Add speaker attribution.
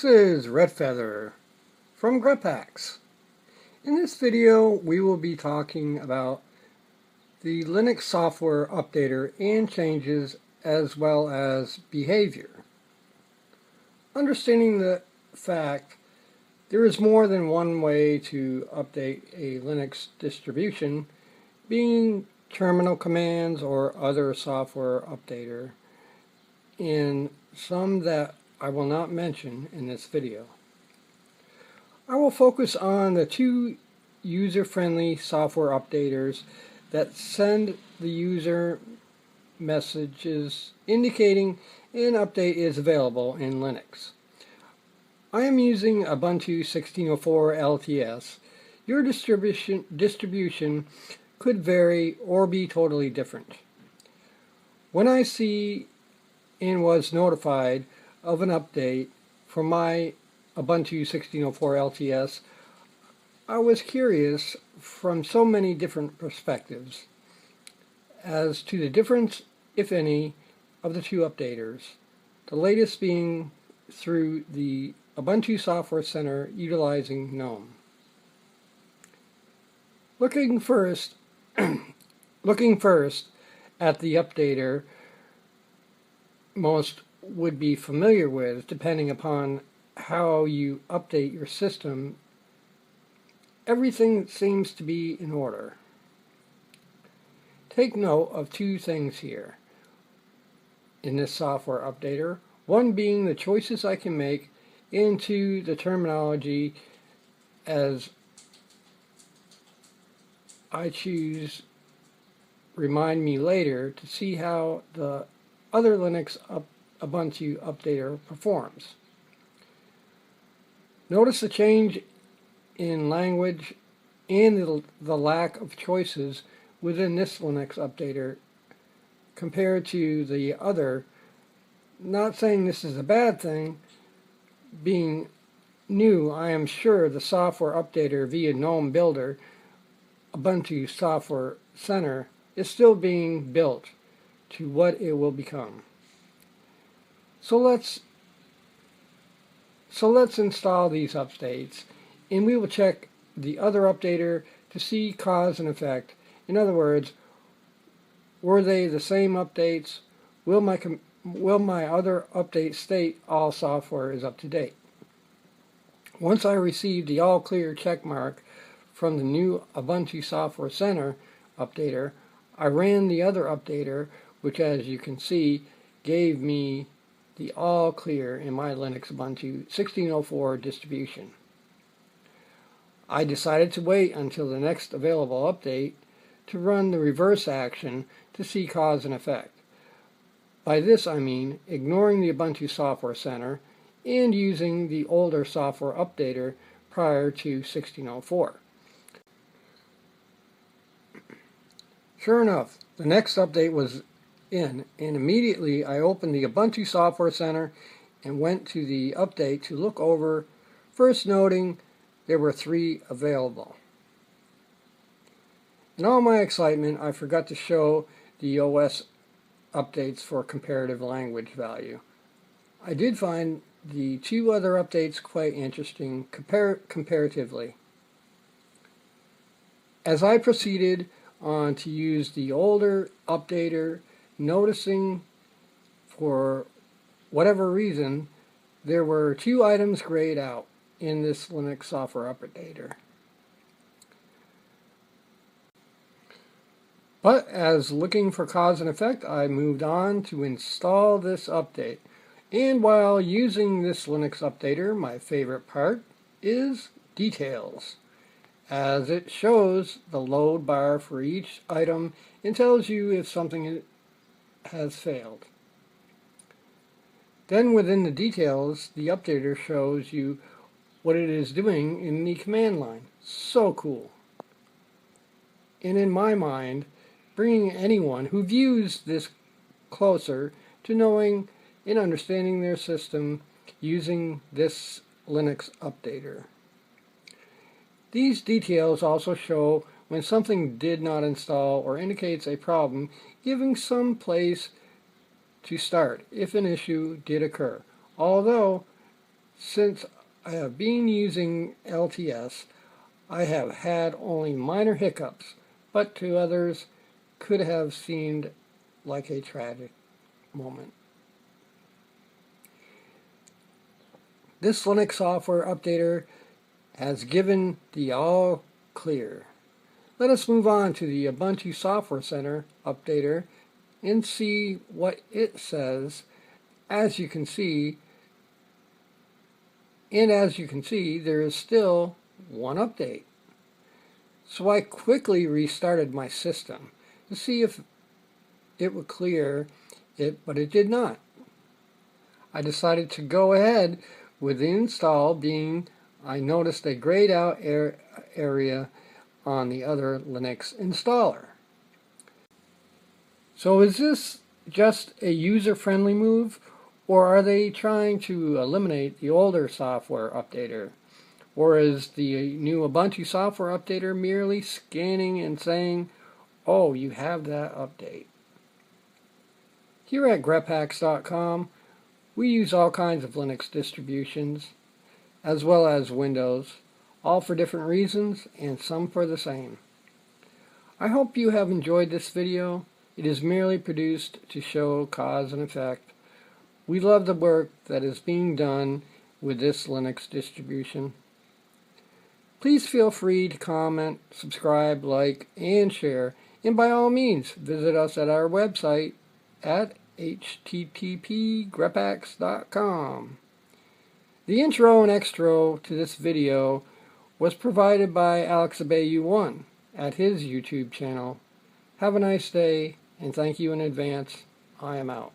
Speaker 1: This is Redfeather from grephaxs. In this video we will be talking about the Linux software updater and changes as well as behavior. Understanding the fact there is more than one way to update a Linux distribution, being terminal commands or other software updater, and some that I will not mention in this video. I will focus on the two user-friendly software updaters that send the user messages indicating an update is available in Linux. I am using Ubuntu 16.04 LTS. Your distribution could vary or be totally different. When I see and was notified of an update for my Ubuntu 16.04 LTS, I was curious from so many different perspectives as to the difference, if any, of the two updaters, the latest being through the Ubuntu Software Center utilizing Gnome. Looking first at the updater most would be familiar with, depending upon how you update your system, everything seems to be in order. Take note of two things here in this software updater, one being the choices I can make into the terminology as I choose remind me later to see how the other Linux Ubuntu updater performs. Notice the change in language and the lack of choices within this Linux updater compared to the other. Not saying this is a bad thing. Being new, I am sure the software updater via Gnome Builder, Ubuntu Software Center, is still being built to what it will become. So let's install these updates, and we will check the other updater to see cause and effect. In other words, were they the same updates? Will my other update state all software is up to date? Once I received the all clear check mark from the new Ubuntu Software Center updater, I ran the other updater, which, as you can see, gave me the all clear in my Linux Ubuntu 16.04 distribution. I decided to wait until the next available update to run the reverse action to see cause and effect. By this I mean ignoring the Ubuntu Software Center and using the older software updater prior to 16.04. Sure enough, the next update was in, and immediately I opened the Ubuntu Software Center and went to the update to look over, first noting there were 3 available. In all my excitement, I forgot to show the OS updates for comparative language value. I did find the 2 other updates quite interesting comparatively. As I proceeded on to use the older updater, noticing for whatever reason there were 2 items grayed out in this Linux software updater. But as looking for cause and effect, I moved on to install this update. And while using this Linux updater, my favorite part is details, as it shows the load bar for each item and tells you if something has failed. Then within the details, the updater shows you what it is doing in the command line. So cool. And in my mind, bringing anyone who views this closer to knowing and understanding their system using this Linux updater. These details also show when something did not install or indicates a problem, giving some place to start if an issue did occur. Although Since I have been using LTS, I have had only minor hiccups, but to others could have seemed like a tragic moment. This Linux software updater has given the all clear. Let us move on to the Ubuntu Software Center updater and see what it says. As you can see, there is still one update. So I quickly restarted my system to see if it would clear it, but it did not. I decided to go ahead with the install, being I noticed a grayed out area on the other Linux installer. So is this just a user-friendly move, or are they trying to eliminate the older software updater? Or is the new Ubuntu software updater merely scanning and saying, oh, you have that update? Here at grephaxs.com, we use all kinds of Linux distributions, as well as Windows, all for different reasons and some for the same. I hope you have enjoyed this video. It is merely produced to show cause and effect. We love the work that is being done with this Linux distribution. Please feel free to comment, subscribe, like, and share. And by all means, visit us at our website at http://grephaxs.com. The intro and extro to this video was provided by AlexAbayu1 at his YouTube channel. Have a nice day, and thank you in advance. I am out.